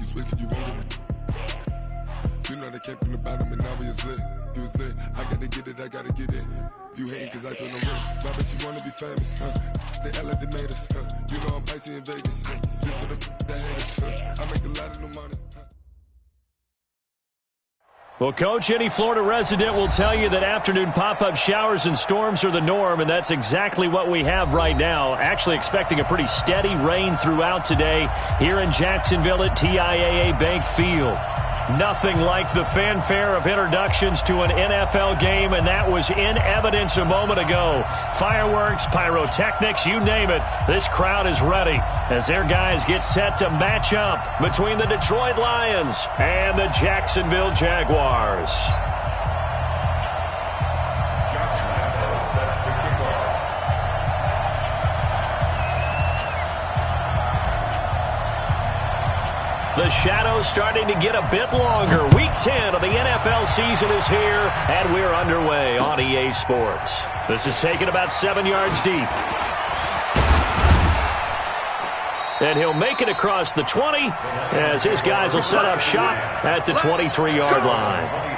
switch, you won't get it. You know they came from the bottom and now we is lit. You was lit, I gotta get it, I gotta get it. You hating cause I on the wrist. Why bet you wanna be famous, They act like they made us, You know I'm icy in Vegas, Just for the that hate us, I make a lot of new money, Well, Coach, any Florida resident will tell you that afternoon pop-up showers and storms are the norm, and that's exactly what we have right now. Actually expecting a pretty steady rain throughout today here in Jacksonville at TIAA Bank Field. Nothing like the fanfare of introductions to an NFL game, and that was in evidence a moment ago. Fireworks, pyrotechnics, you name it. This crowd is ready as their guys get set to match up between the Detroit Lions and the Jacksonville Jaguars. The shadow's starting to get a bit longer. Week 10 of the NFL season is here, and we're underway on EA Sports. This is taken about 7 yards deep. And he'll make it across the 20 as his guys will set up shop at the 23-yard line.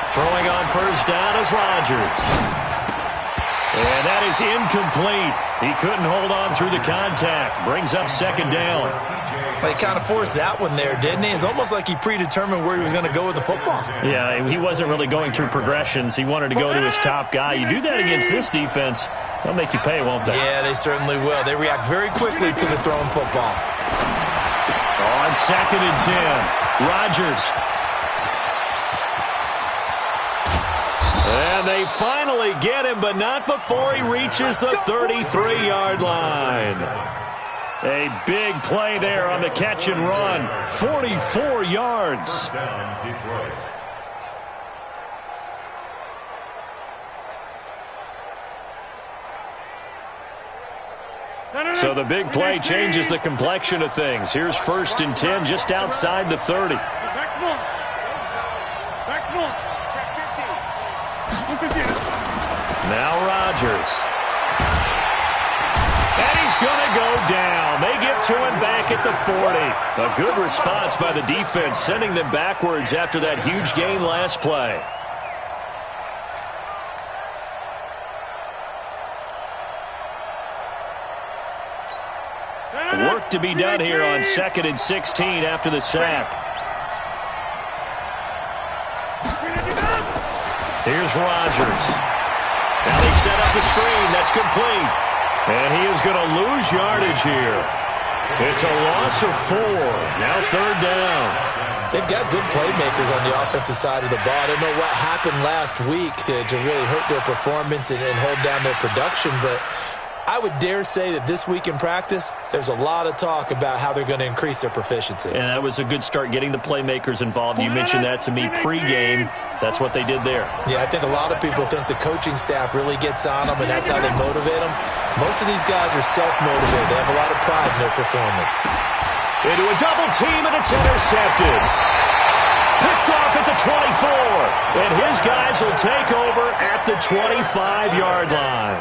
Throwing on first down is Rodgers. And that is incomplete. He couldn't hold on through the contact. Brings up second down. He kind of forced that one there, didn't he? It's almost like he predetermined where he was going to go with the football. Yeah, he wasn't really going through progressions. He wanted to go to his top guy. You do that against this defense, they'll make you pay, won't they? Yeah, they certainly will. They react very quickly to the thrown football. On second and 10, Rodgers. And they finally get him, but not before he reaches the 33-yard line. A big play there on the catch and run. 44 yards. So the big play changes the complexion of things. Here's first and 10 just outside the 30. Now Rodgers. And he's going to go down. They get to him back at the 40. A good response by the defense, sending them backwards after that huge gain last play. Work to be done here on second and 16 after the sack. Here's Rodgers. Now they set up the screen. That's complete. And he is going to lose yardage here. It's a loss of 4. Now third down. They've got good playmakers on the offensive side of the ball. I don't know what happened last week to really hurt their performance and hold down their production, but I would dare say that this week in practice, there's a lot of talk about how they're going to increase their proficiency. And that was a good start, getting the playmakers involved. You mentioned that to me pregame. That's what they did there. Yeah, I think a lot of people think the coaching staff really gets on them, and that's how they motivate them. Most of these guys are self-motivated. They have a lot of pride in their performance. Into a double team, and it's intercepted. Picked off at the 24. And his guys will take over at the 25-yard line.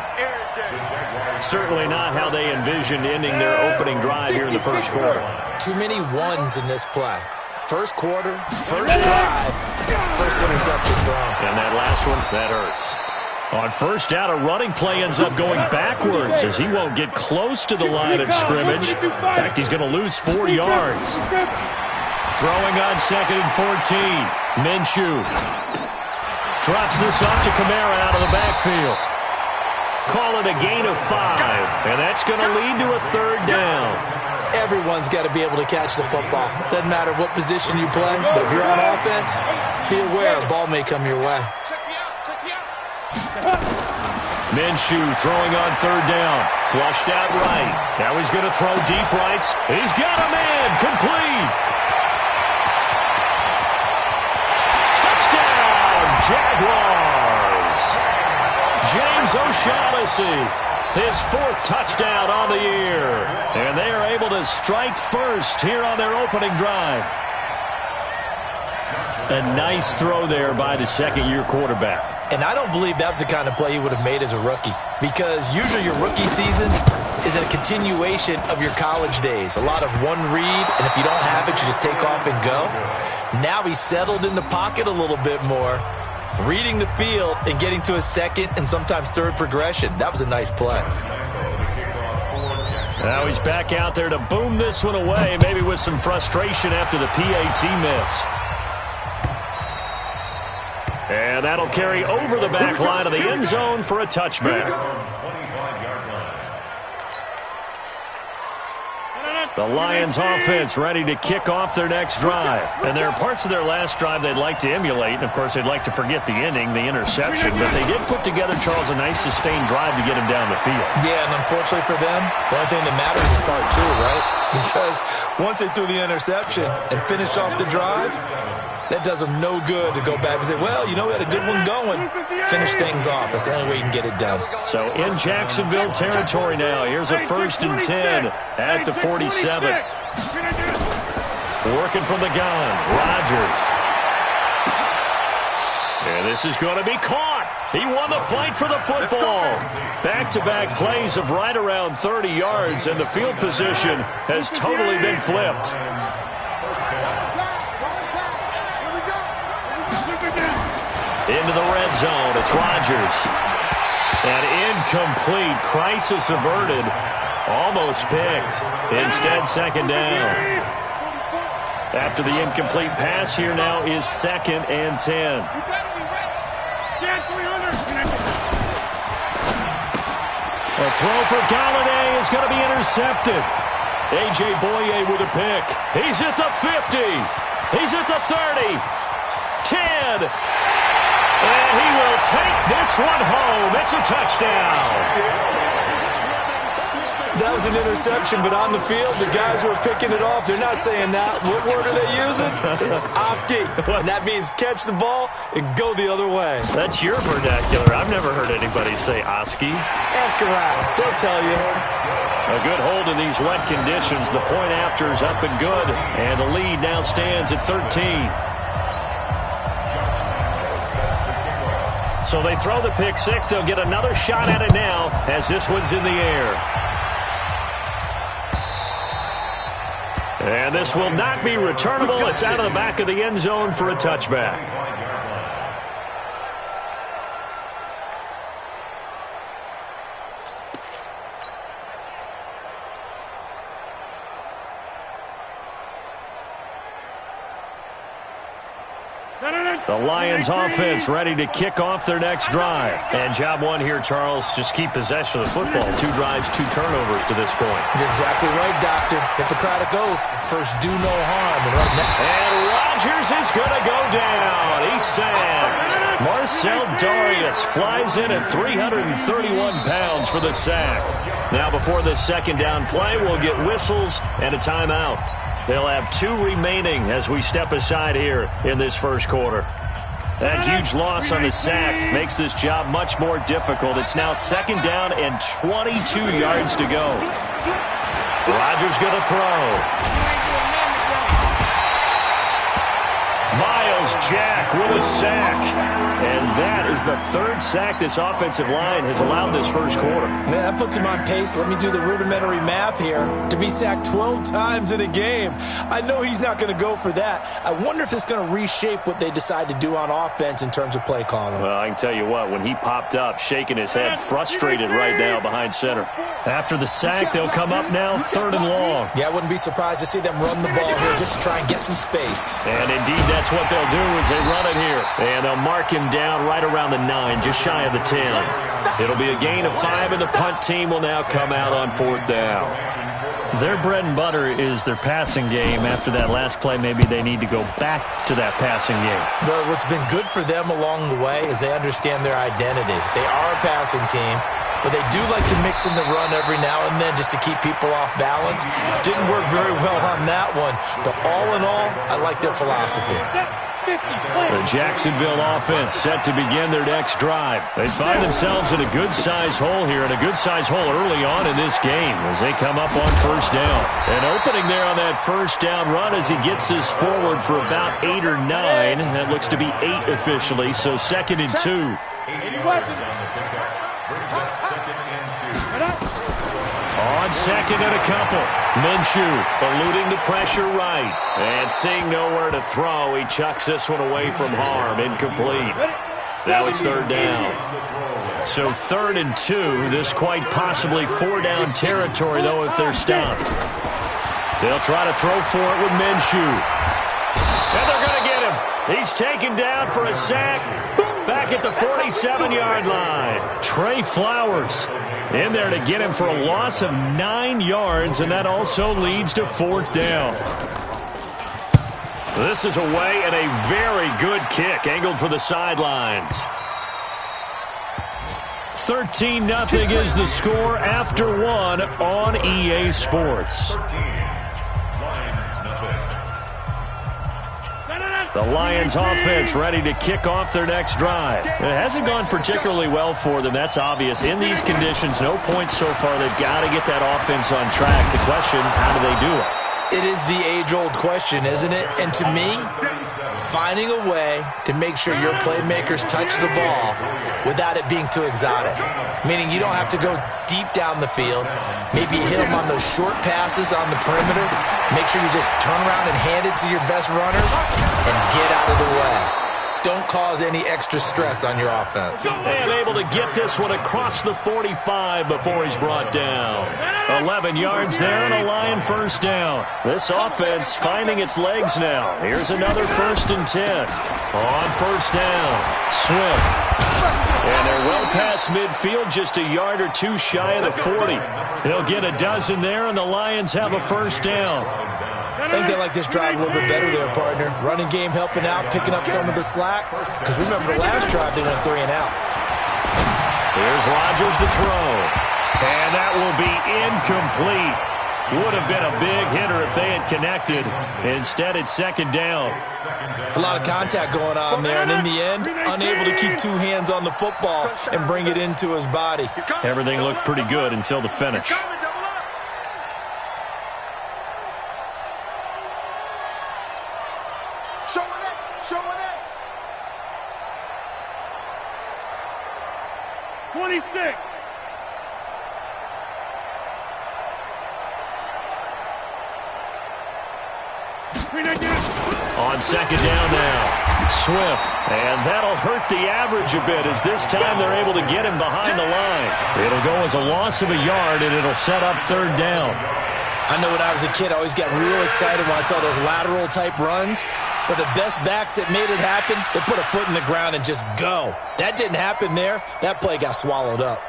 Certainly not how they envisioned ending their opening drive here in the first quarter. Too many ones in this play. First quarter, first drive, first interception thrown. And that last one, that hurts. On first down, a running play ends up going backwards as he won't get close to the line of scrimmage. In fact, he's going to lose 4 yards. Throwing on second and 14. Minshew drops this off to Kamara out of the backfield. Call it a gain of 5, and that's going to lead to a third down. Everyone's got to be able to catch the football. Doesn't matter what position you play, but if you're on offense, be aware a ball may come your way. Minshew throwing on third down. Flushed out right. Now he's going to throw deep rights. He's got a man. Complete. Touchdown, Jaguars. James O'Shaughnessy, his 4th touchdown on the year. And they are able to strike first here on their opening drive. A nice throw there by the second-year quarterback. And I don't believe that was the kind of play he would have made as a rookie, because usually your rookie season is a continuation of your college days. A lot of one read, and if you don't have it, you just take off and go. Now he's settled in the pocket a little bit more, reading the field and getting to a second and sometimes third progression. That was a nice play. Now he's back out there to boom this one away, maybe with some frustration after the PAT miss. And that'll carry over the back line of the end zone for a touchback. The Lions offense ready to kick off their next drive. And there are parts of their last drive they'd like to emulate. And, of course, they'd like to forget the ending, the interception. But they did put together, Charles, a nice sustained drive to get him down the field. Yeah, and unfortunately for them, the only thing that matters is part 2, right? Because once they threw the interception and finished off the drive, that does them no good to go back and say, well, you know, we had a good one going. Finish things off. That's the only way you can get it done. So in Jacksonville territory now. Here's a 1st and 10 at the 47. Working from the gun. Rodgers. And this is going to be caught. He won the fight for the football. Back-to-back plays of right around 30 yards, and the field position has totally been flipped. Into the red zone. It's Rodgers. An incomplete. Crisis averted. Almost picked. Instead, second down. After the incomplete pass, here now is 2nd and 10. A throw for Galladay is going to be intercepted. A.J. Boye with a pick. He's at the 50. He's at the 30. 10. And he will take this one home. It's a touchdown. That was an interception, but on the field, the guys who are picking it off, they're not saying that. What word are they using? It's Oski. And that means catch the ball and go the other way. That's your vernacular. I've never heard anybody say Oski. Ask around. They'll tell you. A good hold in these wet conditions. The point after is up and good. And the lead now stands at 13. So they throw the pick six. They'll get another shot at it now as this one's in the air. And this will not be returnable. It's out of the back of the end zone for a touchback. The Lions offense ready to kick off their next drive. And job one here, Charles, just keep possession of the football. 2 drives, 2 turnovers to this point. You're exactly right, Doctor. Hippocratic oath. First, do no harm. And Rodgers is going to go down. He's sacked. Marcel Darius flies in at 331 pounds for the sack. Now before this second down play, we'll get whistles and a timeout. They'll have 2 remaining as we step aside here in this first quarter. That huge loss on the sack makes this job much more difficult. It's now second down and 22 yards to go. Rodgers going to throw. Miles Jack with a sack. And that is the 3rd sack this offensive line has allowed this first quarter. Yeah, that puts him on pace. Let me do the rudimentary math here. To be sacked 12 times in a game. I know he's not going to go for that. I wonder if it's going to reshape what they decide to do on offense in terms of play calling. Well, I can tell you what, when he popped up, shaking his head, frustrated right now behind center. After the sack, they'll come up now 3rd and long. Yeah, I wouldn't be surprised to see them run the ball here just to try and get some space. And indeed, that's what they'll do as they run it here. And they'll mark him down right around the 9, just shy of the 10. It'll be a gain of 5, and the punt team will now come out on 4th down. Their bread and butter is their passing game. After that last play, maybe they need to go back to that passing game. Well, what's been good for them along the way is they understand their identity. They are a passing team, but they do like to mix in the run every now and then just to keep people off balance. Didn't work very well on that one, but all in all, I like their philosophy. The Jacksonville offense set to begin their next drive. They find themselves in a good-sized hole here, and a good-sized hole early on in this game as they come up on first down. And opening there on that first down run as he gets this forward for about 8 or 9. That looks to be 8 officially, so 2nd and 2. On 2nd and a couple. Minshew eluding the pressure right. And seeing nowhere to throw, he chucks this one away from harm. Incomplete. Now it's 3rd down. So 3rd and 2. This quite possibly 4-down territory, though, if they're stopped. They'll try to throw for it with Minshew. And they're going to get him. He's taken down for a sack. Back at the 47-yard line. Trey Flowers in there to get him for a loss of 9 yards, and that also leads to 4th down. This is away and a very good kick, angled for the sidelines. 13-0 is the score after 1 on EA Sports. The Lions offense ready to kick off their next drive. It hasn't gone particularly well for them. That's obvious. In these conditions, no points so far. They've got to get that offense on track. The question, how do they do it? It is the age-old question, isn't it? And to me, finding a way to make sure your playmakers touch the ball without it being too exotic. Meaning you don't have to go deep down the field. Maybe you hit them on those short passes on the perimeter. Make sure you just turn around and hand it to your best runner and get out of the way. Don't cause any extra stress on your offense. And able to get this one across the 45 before he's brought down. 11 yards there and a Lion first down. This offense finding its legs now. Here's another 1st and 10. On first down, Swift. And they're well past midfield, just a yard or 2 shy of the 40. They'll get a dozen there, and the Lions have a first down. I think they like this drive a little bit better there, partner. Running game helping out, picking up some of the slack. Because remember, the last drive they went 3 and out. Here's Rodgers to throw. And that will be incomplete. Would have been a big hitter if they had connected. Instead, it's 2nd down. It's a lot of contact going on there. And in the end, unable to keep 2 hands on the football and bring it into his body. Everything looked pretty good until the finish. On 2nd down now, Swift. And that'll hurt the average a bit as this time they're able to get him behind the line. It'll go as a loss of a yard, and it'll set up 3rd down. I know when I was a kid, I always got real excited when I saw those lateral-type runs. But the best backs that made it happen, they put a foot in the ground and just go. That didn't happen there. That play got swallowed up.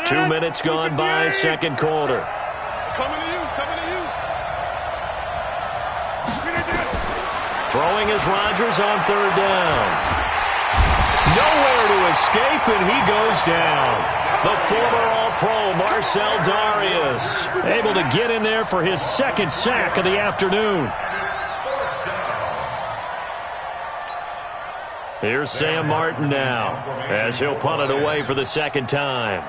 2 minutes gone by, 2nd quarter. Coming to you. Throwing is Rodgers on 3rd down. Nowhere to escape, and he goes down. The former All-Pro Marcel Darius able to get in there for his 2nd sack of the afternoon. Here's Sam Martin now as he'll punt it away for the 2nd time.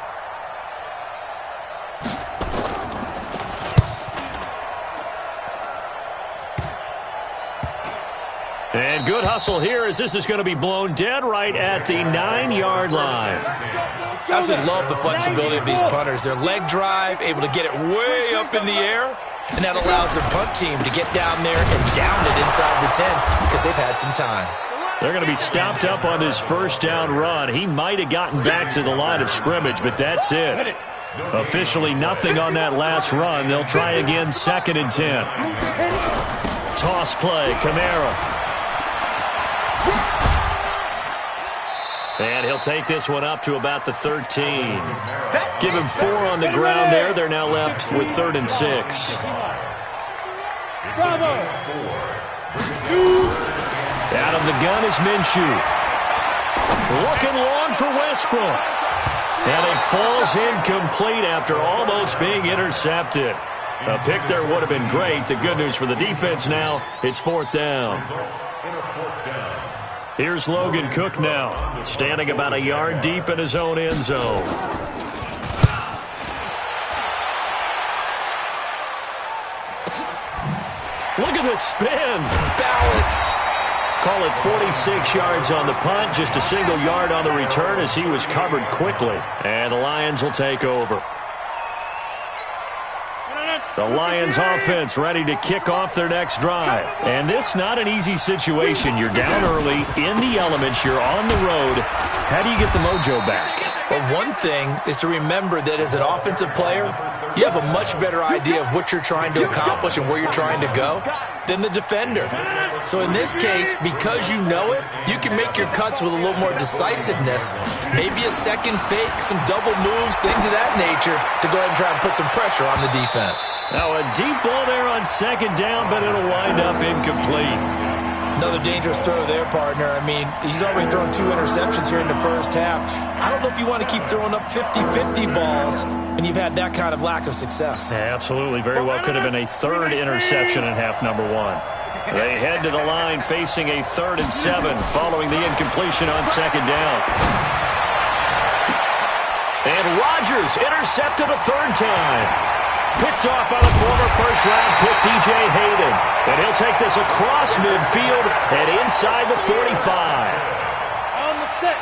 And good hustle here as this is going to be blown dead right at the 9-yard line. I absolutely love the flexibility of these punters. Their leg drive, able to get it way up in the air, and that allows their punt team to get down there and down it inside the 10 because they've had some time. They're going to be stopped up on this first down run. He might have gotten back to the line of scrimmage, but that's it. Officially nothing on that last run. They'll try again, 2nd and 10. Toss play, Kamara. And he'll take this one up to about the 13. Give him 4 on the ground there. They're now left with 3rd and 6. Out of the gun is Minshew. Looking long for Westbrook. And it falls incomplete after almost being intercepted. A pick there would have been great. The good news for the defense now, it's 4th down. Here's Logan Cook now, standing about a yard deep in his own end zone. Look at the spin. Balance. Call it 46 yards on the punt, just a single yard on the return as he was covered quickly. And the Lions will take over. The Lions offense ready to kick off their next drive. And this not an easy situation. You're down early, in the elements, you're on the road. How do you get the mojo back? Well, one thing is to remember that as an offensive player, you have a much better idea of what you're trying to accomplish and where you're trying to go than the defender. So in this case, because you know it, you can make your cuts with a little more decisiveness. Maybe a second fake, some double moves, things of that nature to go ahead and try and put some pressure on the defense. Now a deep ball there on 2nd down, but it'll wind up incomplete. Another dangerous throw there, partner. I mean, he's already thrown 2 interceptions here in the first half. I don't know if you want to keep throwing up 50-50 balls when you've had that kind of lack of success. Yeah, absolutely. Very well could have been a 3rd interception in half number 1. They head to the line facing a 3rd and 7 following the incompletion on 2nd down. And Rodgers intercepted a 3rd time. Picked off by the former first-round pick, DJ Hayden. And he'll take this across midfield and inside the 45. On the set.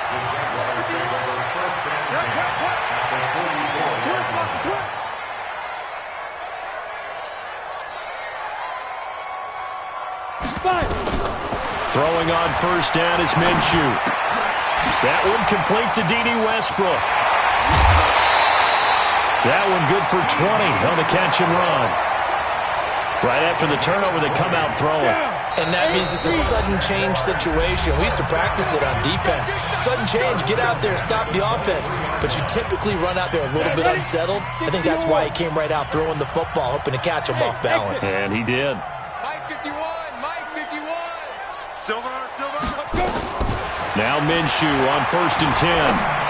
Throwing on 1st down is Minshew. That one complete to D.D. Westbrook. That one good for 20 on the catch and run. Right after the turnover, they come out throwing. And that means it's a sudden change situation. We used to practice it on defense. Sudden change, get out there, stop the offense. But you typically run out there a little bit unsettled. I think that's why he came right out throwing the football, hoping to catch him off balance. And he did. Mike 51, Mike 51. Silver. Now Minshew on 1st and 10.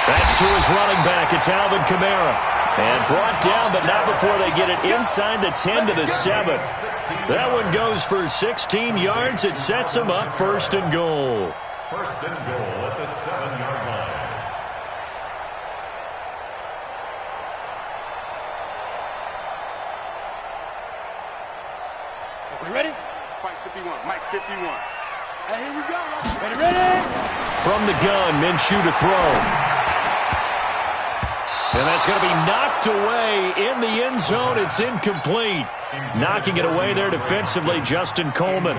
That's to his running back. It's Alvin Kamara. And brought down, but not before they get it inside the 10 to the 7. That one goes for 16 yards. It sets him up 1st and goal. 1st and goal at the 7-yard line. We ready? Mike 51. Mike 51. Hey, here we go. Ready? From the gun, Minshew to throw. And that's going to be knocked away in the end zone. It's incomplete. Knocking it away there defensively, Justin Coleman.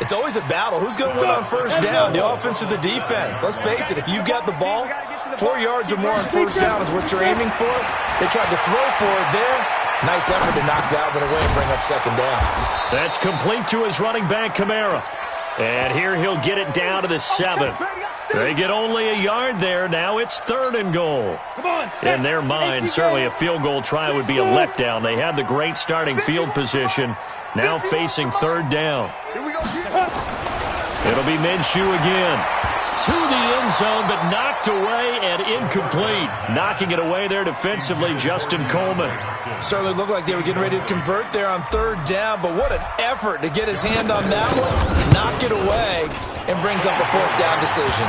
It's always a battle. Who's going to win on 1st down, the offense or the defense? Let's face it, if you've got the ball, 4 yards or more on 1st down is what you're aiming for. They tried to throw for it there. Nice effort to knock that one away and bring up 2nd down. That's complete to his running back, Kamara. And here he'll get it down to the 7. They get only a yard there. Now it's 3rd and goal. In their mind, certainly a field goal try would be a letdown. They had the great starting field position. Now facing 3rd down. It'll be Minshew again. To the end zone, but knocked away and incomplete. Knocking it away there defensively, Justin Coleman. Certainly looked like they were getting ready to convert there on 3rd down, but what an effort to get his hand on that one, knock it away, and brings up a 4th down decision.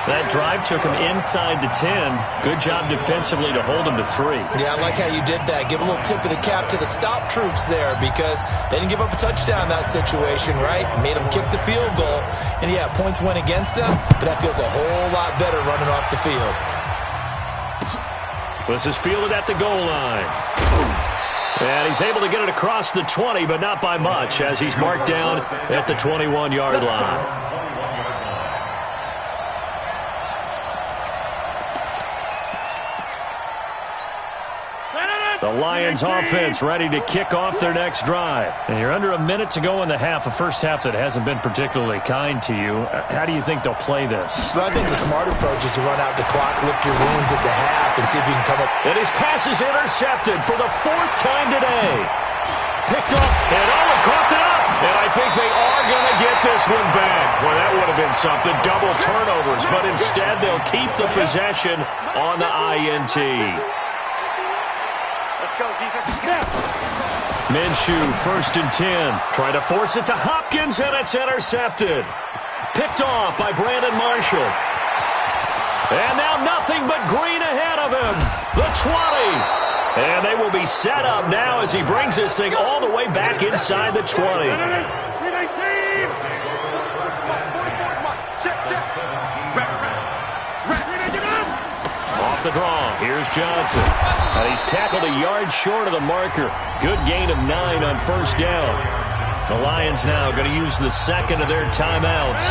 That drive took him inside the 10. Good job defensively to hold him to 3. Yeah, I like how you did that. Give a little tip of the cap to the stop troops there because they didn't give up a touchdown in that situation, right? Made them kick the field goal. And, yeah, points went against them, but that feels a whole lot better running off the field. This is fielded at the goal line. And he's able to get it across the 20, but not by much as he's marked down at the 21-yard line. The Lions offense ready to kick off their next drive. And you're under a minute to go in the half, a first half that hasn't been particularly kind to you. How do you think they'll play this? Well, I think the smart approach is to run out the clock, lick your wounds at the half, and see if you can come up. And his pass is intercepted for the 4th time today. Picked up, and Owen coughed it up. And I think they are going to get this one back. Well, that would have been something. Double turnovers, but instead they'll keep the possession on the INT. Let's go, defensive snap. Minshew, 1st and 10. Try to force it to Hopkins, and it's intercepted. Picked off by Brandon Marshall. And now nothing but green ahead of him. The 20. And they will be set up now as he brings this thing all the way back inside the 20. Off the draw, here's Johnson. And he's tackled a yard short of the marker. Good gain of 9 on 1st down. The Lions now going to use the 2nd of their timeouts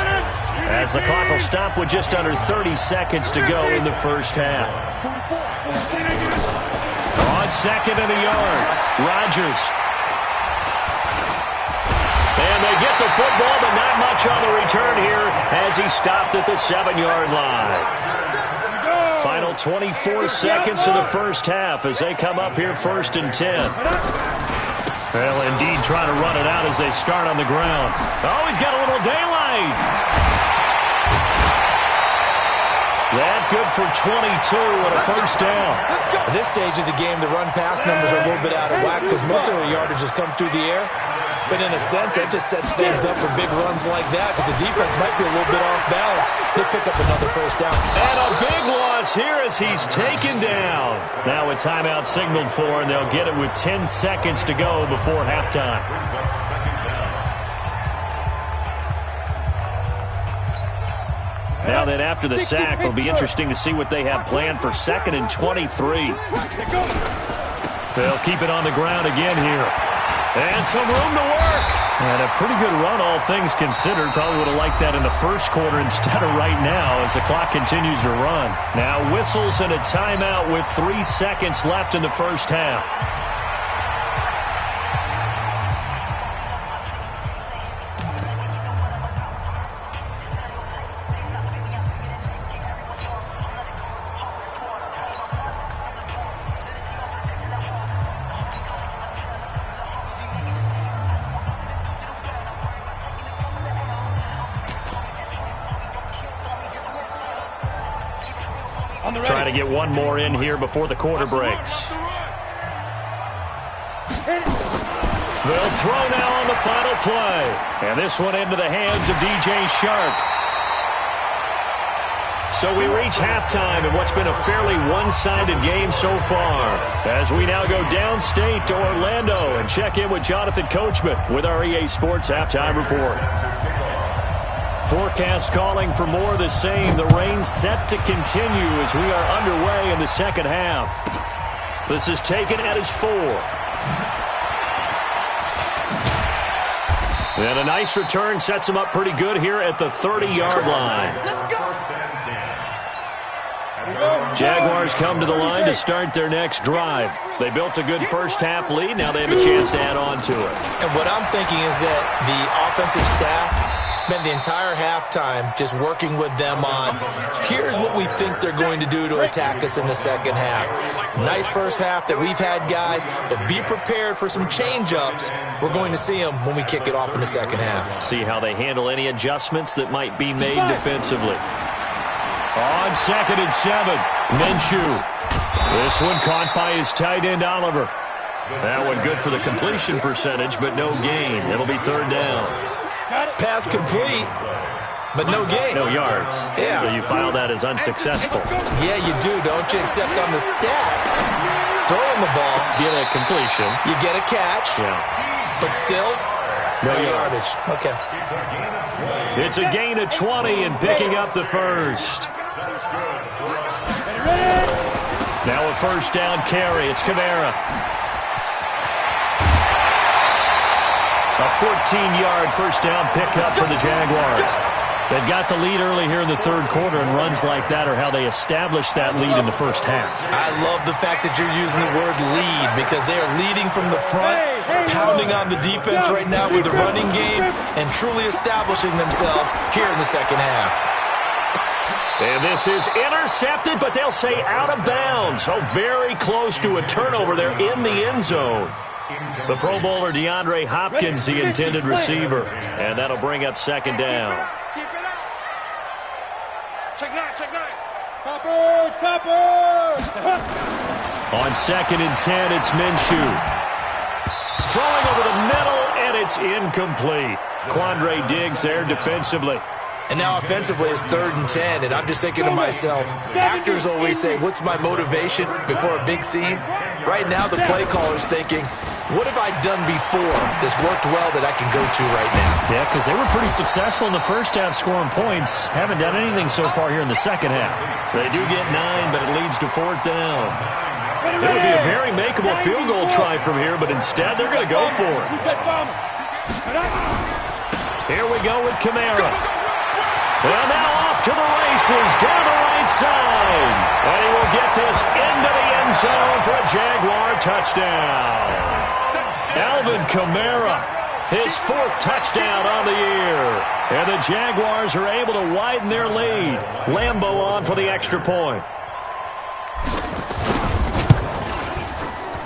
as the clock will stop with just under 30 seconds to go in the first half. On 2nd and a yard, Rodgers. And they get the football, but not much on the return here as he stopped at the 7-yard line. Final 24 seconds of the first half as they come up here 1st and 10. Well, indeed, trying to run it out as they start on the ground. Oh, he's got a little daylight. That good for 22 and a 1st down. At this stage of the game, the run-pass numbers are a little bit out of whack because most of the yardage has come through the air. But in a sense, that just sets things up for big runs like that because the defense might be a little bit off balance. They pick up another 1st down. And a big loss here as he's taken down. Now a timeout signaled for, and they'll get it with 10 seconds to go before halftime. Now then, after the sack, it'll be interesting to see what they have planned for 2nd and 23. They'll keep it on the ground again here. And some room to work. And a pretty good run, all things considered. Probably would have liked that in the 1st quarter instead of right now as the clock continues to run. Now whistles and a timeout with 3 seconds left in the first half. Trying to get one more in here before the quarter breaks. They'll throw now on the final play. And this one into the hands of DJ Shark. So we reach halftime in what's been a fairly one-sided game so far. As we now go downstate to Orlando and check in with Jonathan Coachman with our EA Sports Halftime Report. Forecast calling for more of the same. The rain set to continue as we are underway in the second half. This is taken at his 4. And a nice return sets him up pretty good here at the 30-yard line. Jaguars come to the line to start their next drive. They built a good first half lead. Now they have a chance to add on to it. And what I'm thinking is that the offensive staff spent the entire halftime just working with them on, here's what we think they're going to do to attack us in the second half. Nice first half that we've had, guys, but be prepared for some change-ups. We're going to see them when we kick it off in the second half. See how they handle any adjustments that might be made defensively. On 2nd and 7, Minshew. This one caught by his tight end, Oliver. That one good for the completion percentage, but no gain. It'll be 3rd down. Pass complete, but no gain. No yards. Yeah. So you file that as unsuccessful. Yeah, you do, don't you? Except on the stats, throwing the ball. Get a completion. You get a catch. Yeah. But still, no yardage. Okay. It's a gain of 20 and picking up the first. Now a 1st down carry. It's Kamara. A 14-yard 1st down pickup for the Jaguars. They've got the lead early here in the third quarter, and runs like that are how they establish that lead in the first half. I love the fact that you're using the word lead because they are leading from the front, pounding on the defense right now with the running game, and truly establishing themselves here in the second half. And this is intercepted, but they'll say out of bounds. Oh, very close to a turnover there in the end zone. The Pro Bowler DeAndre Hopkins, the intended receiver, and that'll bring up second down. Check nine. Topper. On 2nd and 10, it's Minshew. Throwing over the middle, and it's incomplete. Quandre Diggs there defensively. And now offensively it's 3rd and 10, and I'm just thinking to myself, actors always say, what's my motivation before a big scene? Right now the play caller's thinking, what have I done before that's worked well that I can go to right now? Yeah, because they were pretty successful in the first half scoring points. Haven't done anything so far here in the second half. They do get 9, but it leads to 4th down. It would be a very makeable field goal try from here, but instead they're going to go for it. Here we go with Kamara. Well, now off to the races, down the right side. And he will get this into the end zone for a Jaguar touchdown. Alvin Kamara, his 4th touchdown on the year. And the Jaguars are able to widen their lead. Lambeau on for the extra point.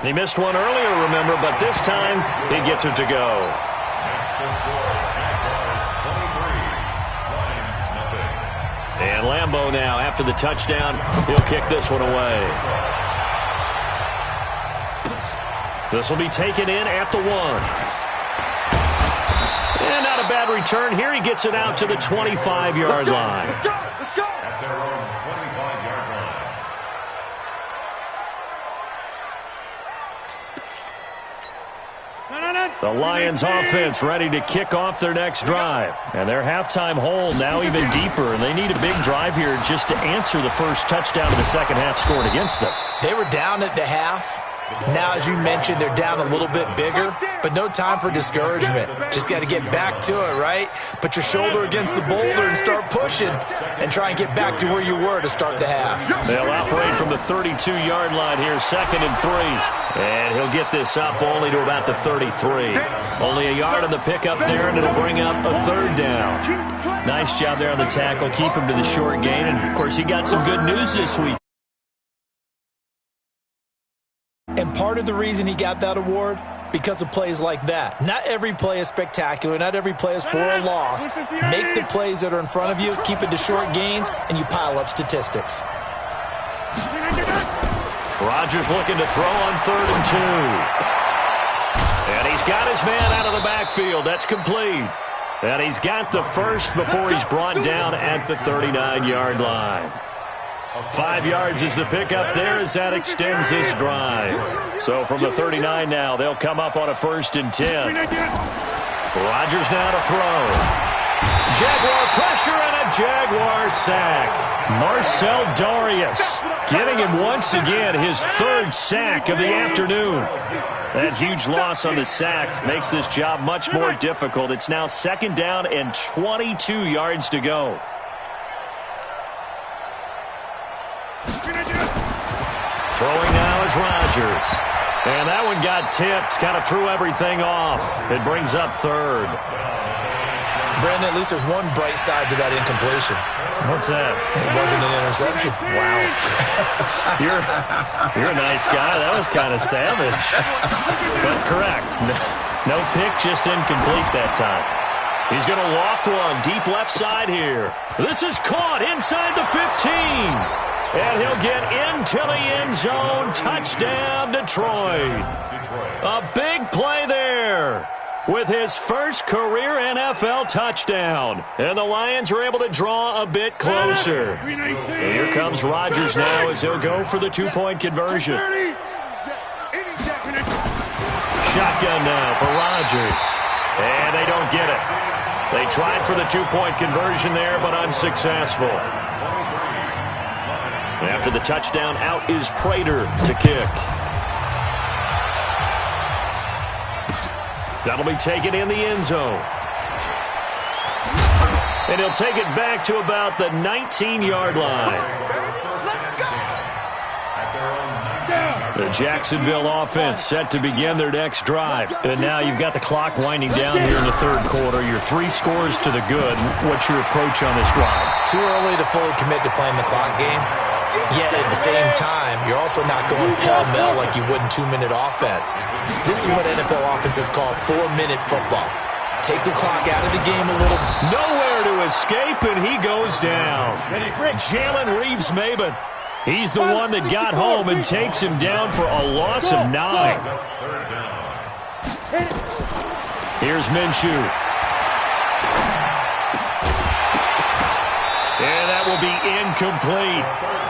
He missed one earlier, remember, but this time he gets it to go. And Lambeau now, after the touchdown, he'll kick this one away. This will be taken in at the 1. And not a bad return here. He gets it out to the 25-yard line. Let's go. At their own 25-yard line. The Lions offense ready to kick off their next drive. And their halftime hole now even deeper. And they need a big drive here just to answer the first touchdown of the second half scored against them. They were down at the half. Now, as you mentioned, they're down a little bit bigger, but no time for discouragement. Just got to get back to it, right? Put your shoulder against the boulder and start pushing and try and get back to where you were to start the half. They'll operate from the 32-yard line here, 2nd and 3. And he'll get this up only to about the 33. Only a yard on the pickup there, and it'll bring up a 3rd down. Nice job there on the tackle. Keep him to the short gain. And, of course, he got some good news this week. And part of the reason he got that award, because of plays like that. Not every play is spectacular. Not every play is for a loss. Make the plays that are in front of you, keep it to short gains, and you pile up statistics. Rodgers looking to throw on 3rd and 2. And he's got his man out of the backfield. That's complete. And he's got the first before he's brought down at the 39-yard line. 5 yards is the pickup there as that extends this drive. So from the 39 now, they'll come up on a 1st and 10. Rodgers now to throw. Jaguar pressure and a Jaguar sack. Marcel Darius getting him once again his 3rd sack of the afternoon. That huge loss on the sack makes this job much more difficult. It's now 2nd down and 22 yards to go. Throwing now is Rodgers. And that one got tipped, kind of threw everything off. It brings up 3rd. Brandon, at least there's one bright side to that incompletion. What's that? It wasn't an interception. Wow. You're a nice guy. That was kind of savage. But correct. No pick, just incomplete that time. He's going to loft one deep left side here. This is caught inside the 15. And he'll get into the end zone. Touchdown, Detroit. A big play there with his first career NFL touchdown. And the Lions are able to draw a bit closer. So here comes Rodgers now as he'll go for the 2-point conversion. Shotgun now for Rodgers. And they don't get it. They tried for the 2-point conversion there, but unsuccessful. After the touchdown, out is Prater to kick. That'll be taken in the end zone. And he'll take it back to about the 19-yard line. The Jacksonville offense set to begin their next drive. And now you've got the clock winding down here in the third quarter. You're 3 scores to the good. What's your approach on this drive? Too early to fully commit to playing the clock game. Yet at the same time, you're also not going pell-mell like you would in 2-minute offense. This is what NFL offenses call 4-minute football. Take the clock out of the game a little. Nowhere to escape, and he goes down. Jalen Reeves-Maybin. He's the one that got home and takes him down for a loss of 9. Here's Minshew. And that will be incomplete.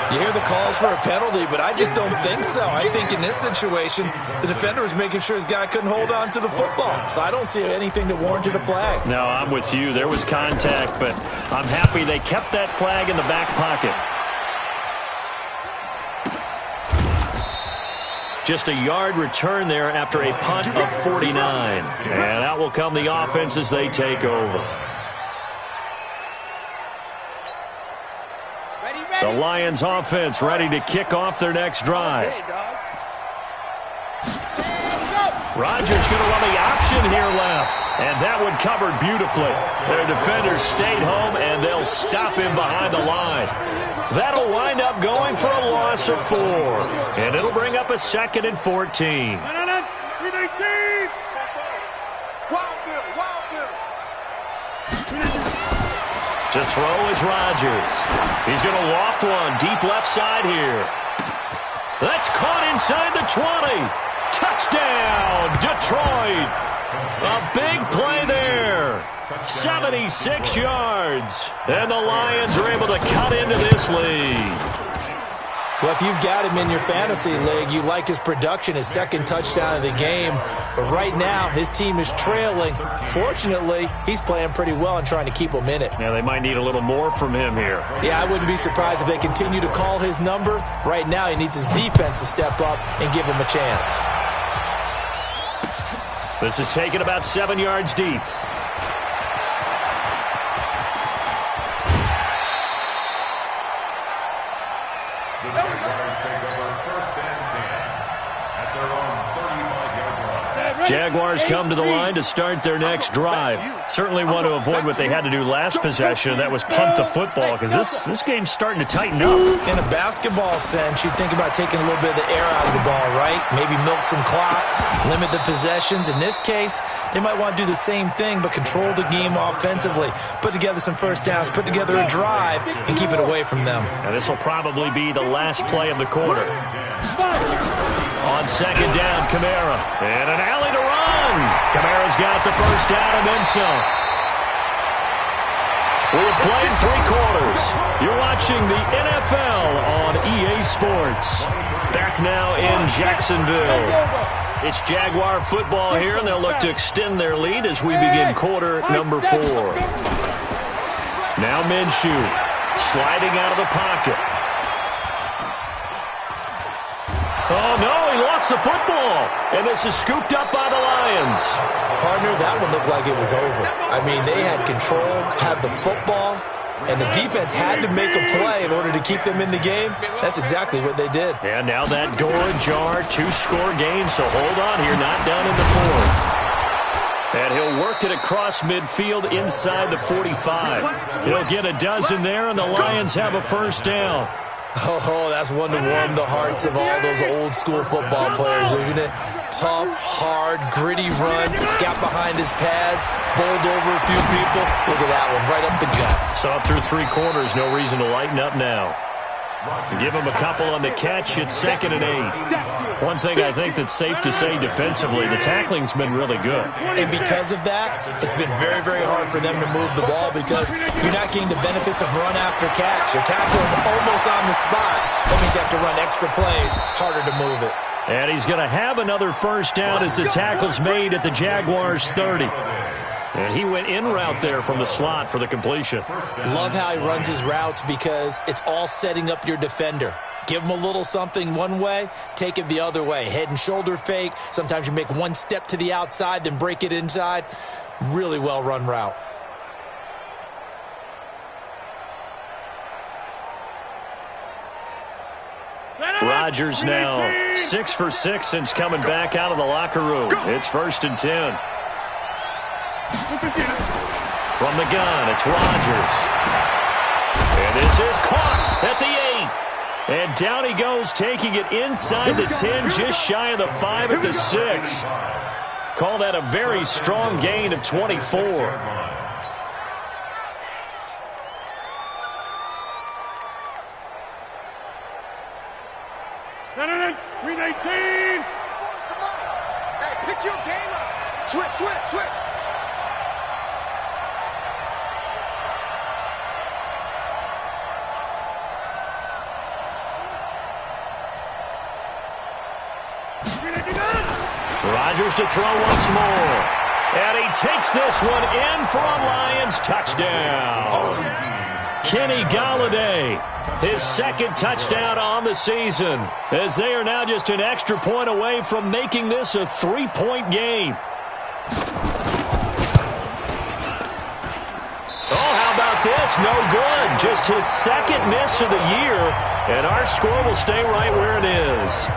You hear the calls for a penalty, but I just don't think so. I think in this situation, the defender was making sure his guy couldn't hold on to the football. So I don't see anything that warranted a flag. No, I'm with you. There was contact, but I'm happy they kept that flag in the back pocket. Just a yard return there after a punt of 49. And out will come the offense as they take over. The Lions offense ready to kick off their next drive. Rodgers going to run the option here left. And that one covered beautifully. Their defenders stayed home, and they'll stop him behind the line. That'll wind up going for a loss of 4. And it'll bring up a 2nd and 14. To throw is Rodgers. He's going to loft one deep left side here. That's caught inside the 20. Touchdown, Detroit. A big play there. 76 yards. And the Lions are able to cut into this lead. Well, if you've got him in your fantasy league, you like his production, his 2nd touchdown of the game. But right now, his team is trailing. Fortunately, he's playing pretty well and trying to keep them in it. Yeah, they might need a little more from him here. Yeah, I wouldn't be surprised if they continue to call his number. Right now, he needs his defense to step up and give him a chance. This is taken about 7 yards deep. Jaguars come to the line to start their next drive. Certainly want to avoid what they had to do last possession. That was punt the football, because this game's starting to tighten up. In a basketball sense, you'd think about taking a little bit of the air out of the ball, right? Maybe milk some clock, limit the possessions. In this case, they might want to do the same thing, but control the game offensively. Put together some first downs, put together a drive, and keep it away from them. Now, this will probably be the last play of the quarter. On 2nd down, Kamara. And an alley to run. Kamara's got the first down and then some. We've played 3 quarters. You're watching the NFL on EA Sports. Back now in Jacksonville. It's Jaguar football here, and they'll look to extend their lead as we begin quarter number 4. Now Minshew sliding out of the pocket. Oh, no, he lost the football. And this is scooped up by the Lions. Partner, that one looked like it was over. I mean, they had control, had the football, and the defense had to make a play in order to keep them in the game. That's exactly what they did. And now that door ajar, 2-score game, so hold on here, not done in the 4th. And he'll work it across midfield inside the 45. He'll get a dozen there, and the Lions have a first down. Oh, that's one to warm the hearts of all those old-school football players, isn't it? Tough, hard, gritty run, got behind his pads, bowled over a few people. Look at that one, right up the gut. So up through 3 quarters, no reason to lighten up now. Give him a couple on the catch. It's 2nd and 8. One thing I think that's safe to say defensively, the tackling's been really good. And because of that, it's been very, very hard for them to move the ball because you're not getting the benefits of run after catch. You're tackling almost on the spot. That means you have to run extra plays, harder to move it. And he's going to have another first down as the tackle's made at the Jaguars' 30. And he went in route there from the slot for the completion. Love how he runs his routes because it's all setting up your defender. Give him a little something one way, take it the other way. Head and shoulder fake. Sometimes you make one step to the outside, then break it inside. Really well-run route. Rodgers now 6 for 6 since coming back out of the locker room. It's 1st and 10. From the gun, it's Rodgers. And this is caught at the 8. And down he goes, taking it inside the 10, just shy of the 5 at the 6. Call that a very strong gain of 24. Green 18. Hey, pick your game up. Switch. Rodgers to throw once more. And he takes this one in for a Lions touchdown. Kenny Galladay, his 2nd touchdown on the season, as they are now just an extra point away from making this a 3-point game. Oh, how about this? No good. Just his 2nd miss of the year, and our score will stay right where it is.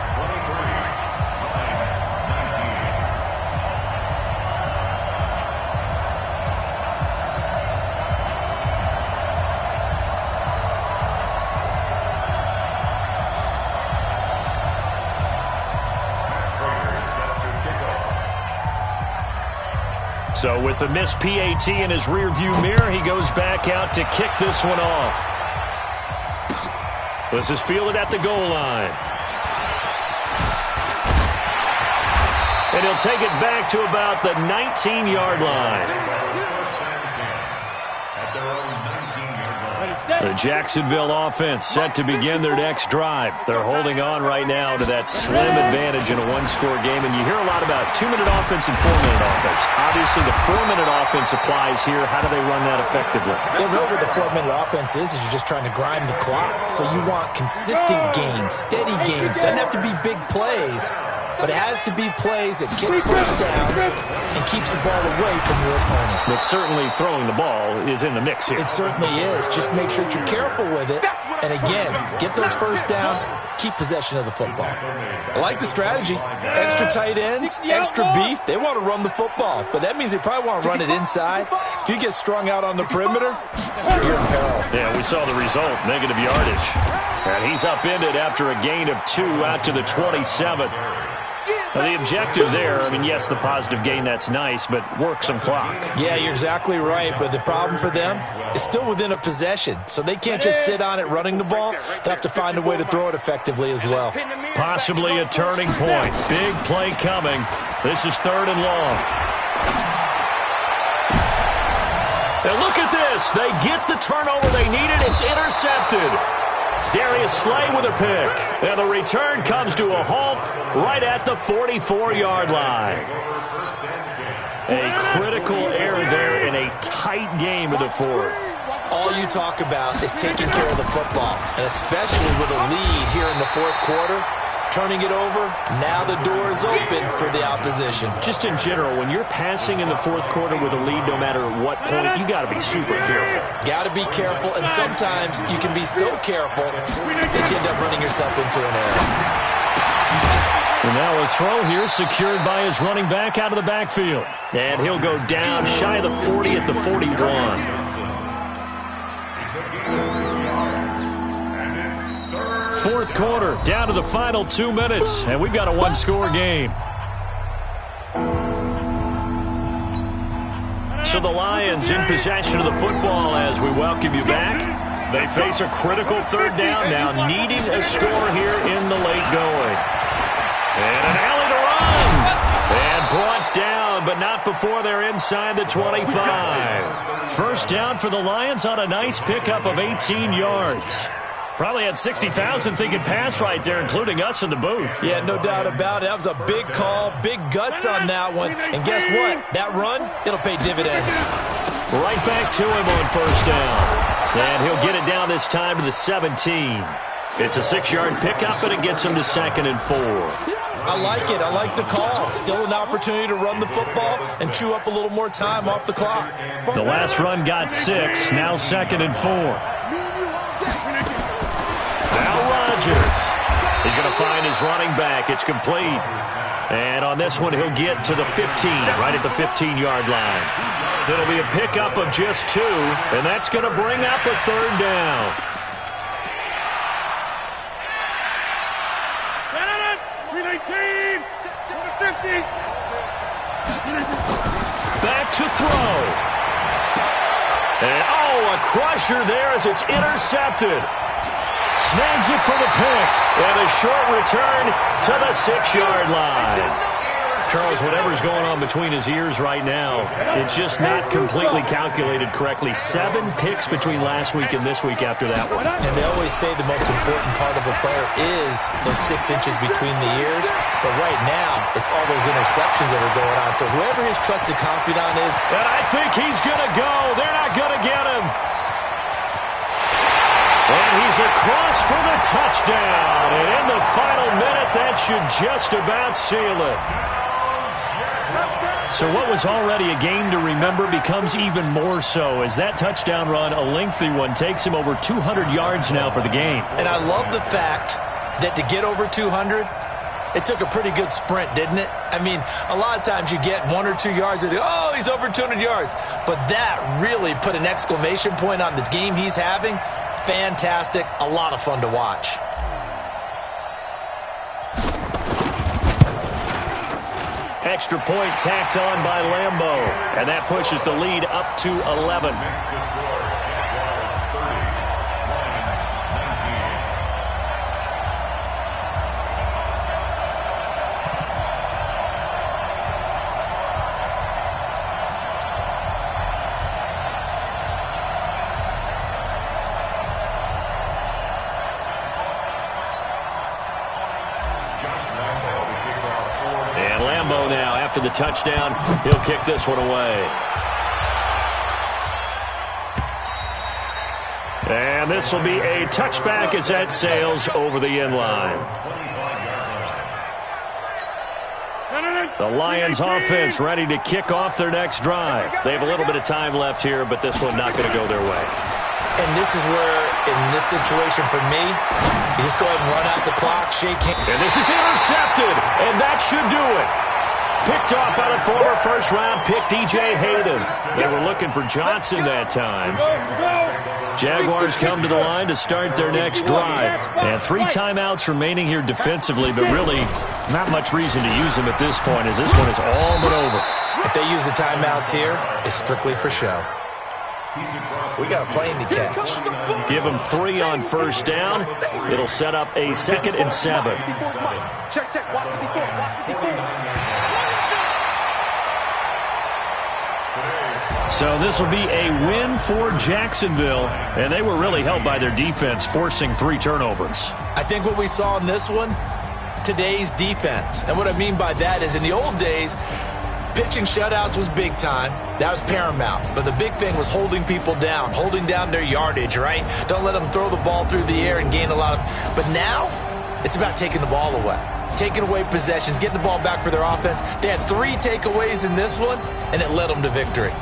So with the missed PAT in his rearview mirror, he goes back out to kick this one off. This is fielded at the goal line. And he'll take it back to about the 19-yard line. The Jacksonville offense set to begin their next drive. They're holding on right now to that slim advantage in a one-score game. And you hear a lot about 2-minute offense and 4-minute offense. Obviously, the 4-minute offense applies here. How do they run that effectively? Yeah, really what the 4-minute offense is you're just trying to grind the clock. So you want consistent gains, steady gains. Doesn't have to be big plays, but it has to be plays that gets first downs and keeps the ball away from your opponent. But certainly throwing the ball is in the mix here. It certainly is. Just make sure you're careful with it. And again, get those first downs, keep possession of the football. I like the strategy. Extra tight ends, extra beef. They want to run the football, but that means they probably want to run it inside. If you get strung out on the perimeter, you're in peril. Yeah, we saw the result, negative yardage. And he's upended after a gain of 2 out to the 27. Now, the objective there, I mean, yes, the positive gain, that's nice, but work some clock. Yeah, you're exactly right, but the problem for them is still within a possession, so they can't just sit on it running the ball. They have to find a way to throw it effectively as well. Possibly a turning point. Big play coming. This is 3rd and long. And look at this. They get the turnover they needed. It's intercepted. Darius Slay with a pick. And the return comes to a halt right at the 44-yard line. A critical error there in a tight game of the 4th. All you talk about is taking care of the football, and especially with a lead here in the 4th quarter. Turning it over, now the door is open for the opposition. Just in general, when you're passing in the 4th quarter with a lead, no matter what point, you got to be super careful. Got to be careful, and sometimes you can be so careful that you end up running yourself into an error. And now a throw here secured by his running back out of the backfield. And he'll go down shy of the 40 at the 41. 4th quarter, down to the final 2 minutes, and we've got a one-score game. So the Lions in possession of the football as we welcome you back. They face a critical 3rd down now, needing a score here in the late going. And an alley to run. And brought down, but not before they're inside the 25. 1st down for the Lions on a nice pickup of 18 yards. Probably had 60,000 thinking pass right there, including us in the booth. Yeah, no doubt about it. That was a big call, big guts on that one. And guess what? That run, it'll pay dividends. Right back to him on 1st down. And he'll get it down this time to the 17. It's a 6-yard pickup, and it gets him to 2nd and 4. I like it. I like the call. Still an opportunity to run the football and chew up a little more time off the clock. The last run got 6. Now 2nd and 4. Now Rodgers. He's going to find his running back. It's complete. And on this one, he'll get to the 15, right at the 15-yard line. It'll be a pickup of just 2, and that's going to bring up a third down. Back to throw. And, a crusher there as it's intercepted. Snags it for the pick. And a short return to the 6-yard line. Charles, whatever's going on between his ears right now, it's just not completely calculated correctly. 7 picks between last week and this week after that one. And they always say the most important part of a player is those 6 inches between the ears. But right now, it's all those interceptions that are going on. So whoever his trusted confidant is. And I think he's going to go. They're not going to get him. And he's across for the touchdown. And in the final minute, that should just about seal it. So what was already a game to remember becomes even more so as that touchdown run, a lengthy one, takes him over 200 yards now for the game. And I love the fact that to get over 200, it took a pretty good sprint, didn't it? I mean, a lot of times you get 1 or 2 yards and he's over 200 yards. But that really put an exclamation point on the game he's having. Fantastic. A lot of fun to watch. Extra point tacked on by Lambeau. And that pushes the lead up to 11. After the touchdown, he'll kick this one away. And this will be a touchback as that sails over the end line. The Lions offense ready to kick off their next drive. They have a little bit of time left here, but this one not going to go their way. And this is where, in this situation for me, you just go ahead and run out the clock, shake hands. And this is intercepted, and that should do it. Picked off by the former first-round pick, DJ Hayden. They were looking for Johnson that time. Jaguars come to the line to start their next drive. And 3 timeouts remaining here defensively, but really not much reason to use them at this point as this one is all but over. If they use the timeouts here, it's strictly for show. We got a plane to catch. Give them 3 on first down. It'll set up a 2nd and 7. Check. Watch what they do. So this will be a win for Jacksonville, and they were really helped by their defense, forcing 3 turnovers. I think what we saw in this one, today's defense. And what I mean by that is in the old days, pitching shutouts was big time. That was paramount. But the big thing was holding people down, holding down their yardage, right? Don't let them throw the ball through the air and gain a lot of... But now, it's about taking the ball away. Taking away possessions, getting the ball back for their offense. They had 3 takeaways in this one, and it led them to victory.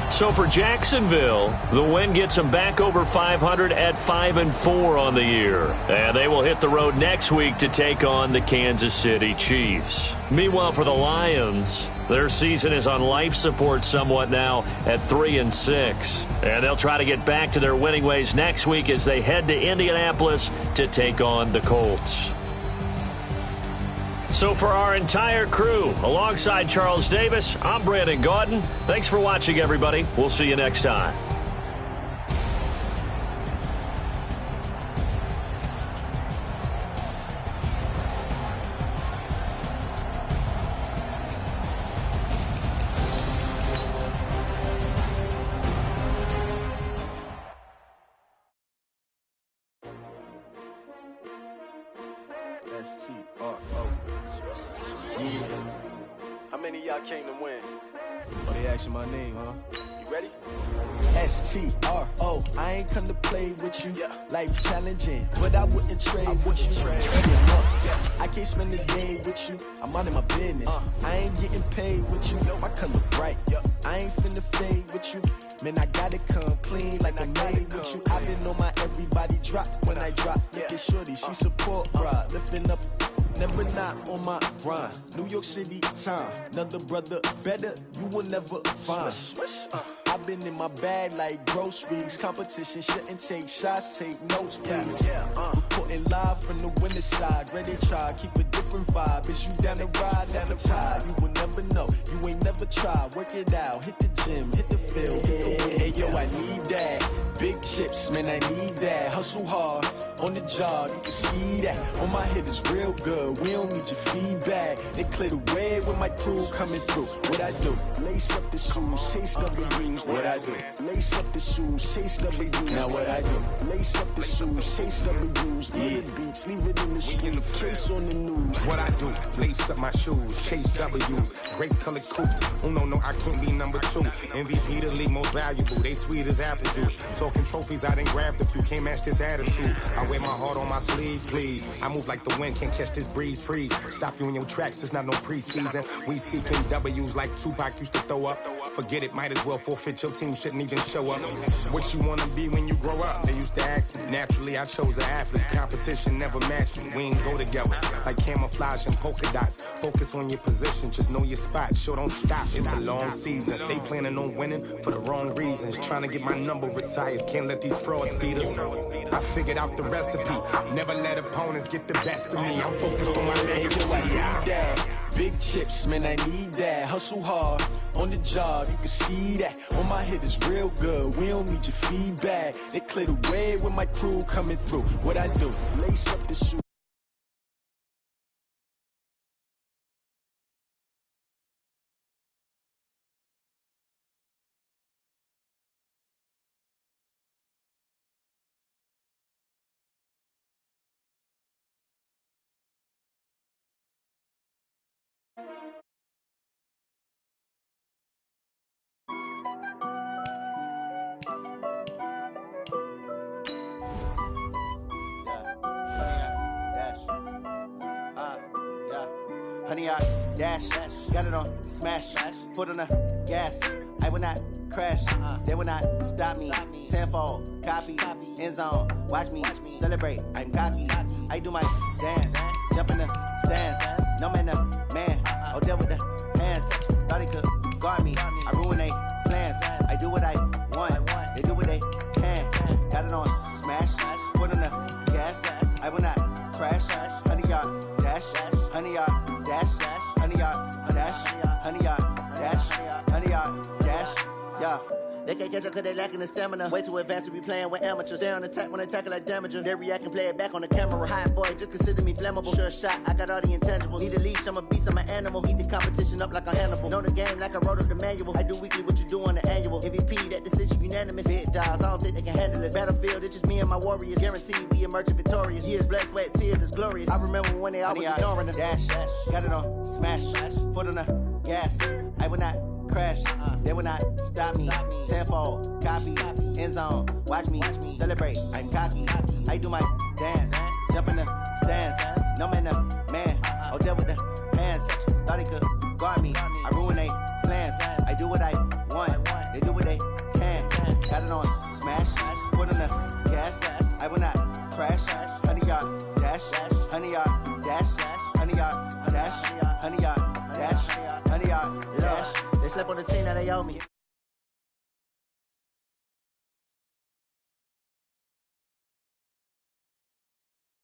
So for Jacksonville, the win gets them back over 500 at 5-4 on the year. And they will hit the road next week to take on the Kansas City Chiefs. Meanwhile, for the Lions, their season is on life support somewhat now at 3-6. And they'll try to get back to their winning ways next week as they head to Indianapolis to take on the Colts. So for our entire crew, alongside Charles Davis, I'm Brandon Gaudin. Thanks for watching, everybody. We'll see you next time. How many of y'all came to win? Oh, they asking my name, huh? You ready? S-T-R-O. I ain't come to play with you. Yeah. Life challenging, but I wouldn't trade with you. I can't spend the day with you. I'm minding my business. I ain't getting paid with you. I color bright. I ain't finna fade with you. Man, I gotta come clean like I'm made with you. I been on my everybody drop when I drop. Look at shorty, she support ride. Lifting up, never not on my grind. New York City time. Another brother better, you will never find. I've been in my bag like groceries. Competition shouldn't take shots, take notes, please. Reporting live from the winter side. Ready to try, keep a different vibe. Is you down the ride, down the tide? You will never know, you ain't never tried. Work it out, hit the gym, hit the field, hit the wind. Hey yo, I need that. Big chips, man, I need that. Hustle hard, on the job, you can see that. On my head is real good, we don't need your feedback. They clear the way with my crew coming through. What I do? Lace up the shoes, chase W's. What I do? Lace up the shoes, chase W's. Now what I do? Lace up the shoes, chase W's. Yeah. Beats, leave it in the street, case on the news. What I do? Lace up my shoes, chase W's. Great colored coops. Oh no, I can't be number 2. MVP the league most valuable. They sweet as apple juice. Talking trophies, I done grabbed a few. Can't match this attitude. I wear my heart on my sleeve, please. I move like the wind, can't catch this breeze, freeze. Stop you in your tracks, there's not no preseason. We seeking W's like Tupac used to throw up. Forget it, might as well forfeit. Your team shouldn't even show up. What you wanna be when you grow up? They used to ask me. Naturally, I chose an athlete. Competition never matched me. We ain't go together like camouflage and polka dots. Focus on your position, just know your spot. Sure, don't stop. It's a long season. They planning on winning for the wrong reasons. Trying to get my number retired. Can't let these frauds beat us. I figured out the recipe. Never let opponents get the best of me. I'm focused on my legacy. I need that. Big chips, man, I need that. Hustle hard, on the job, you can see that. On my head is real good, we don't need your feedback. They clear the way with my crew coming through. What I do? Lace up the shoes. Honey, I dash, got it on smash, foot on the gas. I will not crash, they will not stop me. Tenfold, copy, end zone, watch me celebrate. I'm cocky, I do my dance, jump in the stands. No man, man, oh deal with the hands. Thought he could guard me, I ruin they plans. I do what I want, they do what they can. Got it on smash, foot on the gas. I will not crash, honey, y'all dash, honey, y'all dash, honey, y'all dash, honey, y'all dash, honey, y'all dash, yeah. They can't catch up cause they lacking the stamina. Way too advanced to be playing with amateurs. Stay on attack when they tackle like damager. They react and play it back on the camera. Hot boy, just consider me flammable. Sure shot, I got all the intangibles. Need a leash, I'm a beast, I'm an animal. Eat the competition up like a Hannibal. Know the game like I wrote up the manual. I do weekly what you do on the annual. MVP, that decision unanimous. Big dogs, I don't think they can handle it. Battlefield, it's just me and my warriors. Guaranteed we emerging victorious. Years, blood, sweat, tears, it's glorious. I remember when they always ignoring us. Dash, got it on smash, foot on the gas. I will not crash, they will not stop me. Tenfold, copy, end zone, watch me celebrate. I'm cocky, I do my dance, jump in the stands. No man, man, oh deal with the hands. Thought he could guard me, I ruin they plans. I do what I want, they do what they can. Got it on smash, foot on the gas. I will not crash, honey, y'all dash, honey, y'all dash, honey, y'all dash, honey, y'all dash, honey, y'all dash. They slept on the team that they owe me.